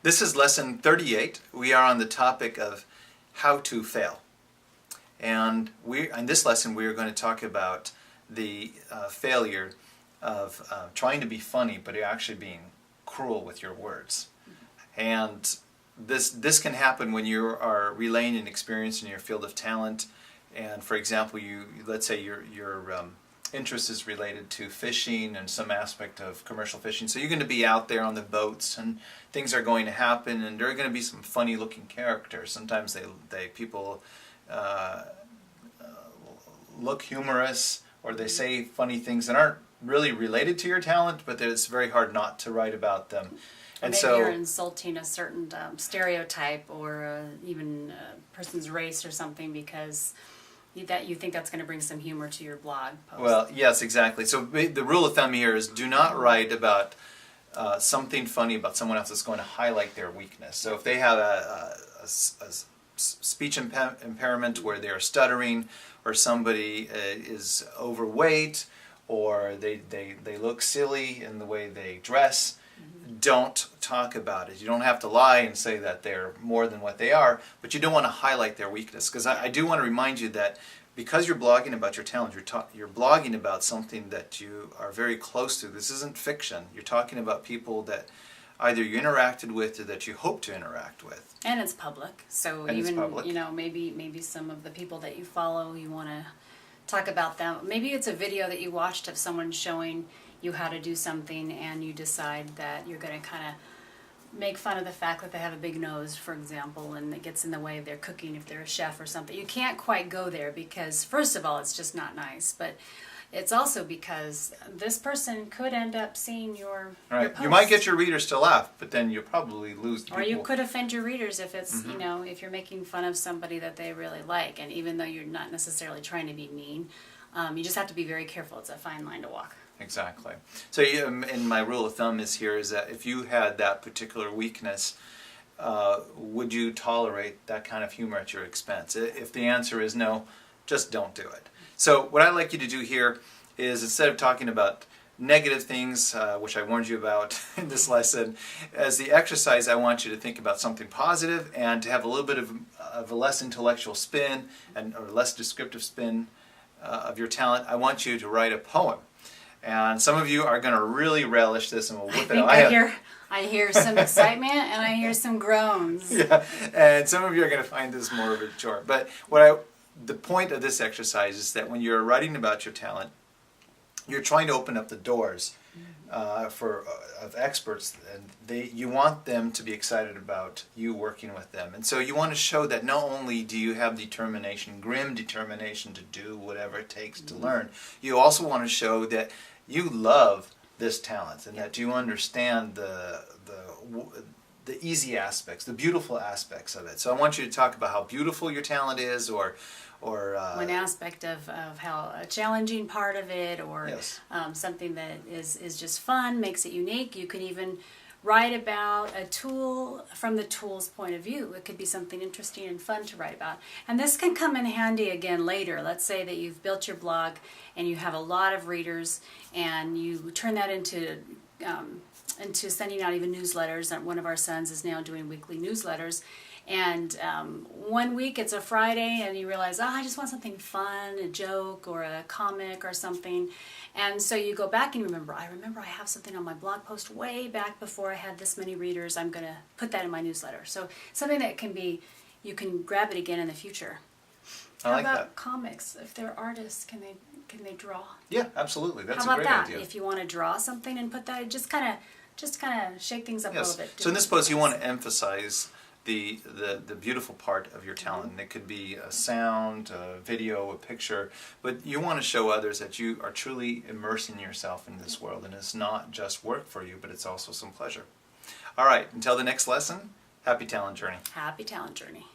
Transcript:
This is lesson 38. We are on the topic of how to fail. And in this lesson we are going to talk about the failure of trying to be funny but you're actually being cruel with your words. And this can happen when you are relaying an experience in your field of talent. And for example, let's say your interest is related to fishing and some aspect of commercial fishing. So you're going to be out there on the boats and things are going to happen and there are going to be some funny looking characters. Sometimes people look humorous or they say funny things that aren't really related to your talent, but it's very hard not to write about them. And maybe so you're insulting a certain stereotype or even a person's race or something because you think that's going to bring some humor to your blog post. Well, yes, exactly. So the rule of thumb here is do not write about something funny about someone else that's going to highlight their weakness. So if they have a speech impairment where they're stuttering, or somebody is overweight, or they look silly in the way they dress, don't talk about it. You don't have to lie and say that they're more than what they are, but you don't want to highlight their weakness. Because I do want to remind you that because you're blogging about your talent, you're blogging about something that you are very close to. This isn't fiction. You're talking about people that either you interacted with or that you hope to interact with. And it's public, so and even public. maybe some of the people that you follow, you want to talk about them. Maybe it's a video that you watched of someone showing you how to do something and you decide that you're going to kind of make fun of the fact that they have a big nose, for example, and it gets in the way of their cooking if they're a chef or something. You can't quite go there because, first of all, it's just not nice, but it's also because this person could end up seeing your post. You might get your readers to laugh, but then you'll probably lose the people. Or you could offend your readers if it's, if you're making fun of somebody that they really like, and even though you're not necessarily trying to be mean, you just have to be very careful. It's a fine line to walk. Exactly. So and my rule of thumb is that if you had that particular weakness, would you tolerate that kind of humor at your expense? If the answer is no, just don't do it. So what I'd like you to do here is, instead of talking about negative things, which I warned you about in this lesson, as the exercise I want you to think about something positive and to have a little bit of a less intellectual spin or less descriptive spin of your talent. I want you to write a poem. And some of you are going to really relish this and will whip it out. I hear some excitement and I hear some groans. Yeah, and some of you are going to find this more of a chore. But the point of this exercise is that when you're writing about your talent, you're trying to open up the doors of experts, and you want them to be excited about you working with them. And so you want to show that not only do you have determination, grim determination to do whatever it takes to learn, you also want to show that you love this talent and that you understand the easy aspects, the beautiful aspects of it. So I want you to talk about how beautiful your talent is, or one aspect of how a challenging part of it, or yes. Something that is just fun, makes it unique. You can even write about a tool from the tool's point of view. It could be something interesting and fun to write about. And this can come in handy again later. Let's say that you've built your blog and you have a lot of readers and you turn that into sending out even newsletters. One of our sons is now doing weekly newsletters. And one week it's a Friday and you realize, I just want something fun, a joke or a comic or something. And so you go back and I remember I have something on my blog post way back before I had this many readers. I'm going to put that in my newsletter. So something that you can grab it again in the future. I like How that. about comics? If they're artists, can they draw? Yeah, absolutely. That's How a about great that? idea. If you want to draw something and put that, just kind of shake things up a little bit. So in this post, you want to emphasize the beautiful part of your talent. And it could be a sound, a video, a picture, but you want to show others that you are truly immersing yourself in this world, and it's not just work for you, but it's also some pleasure. All right, until the next lesson, happy talent journey. Happy talent journey.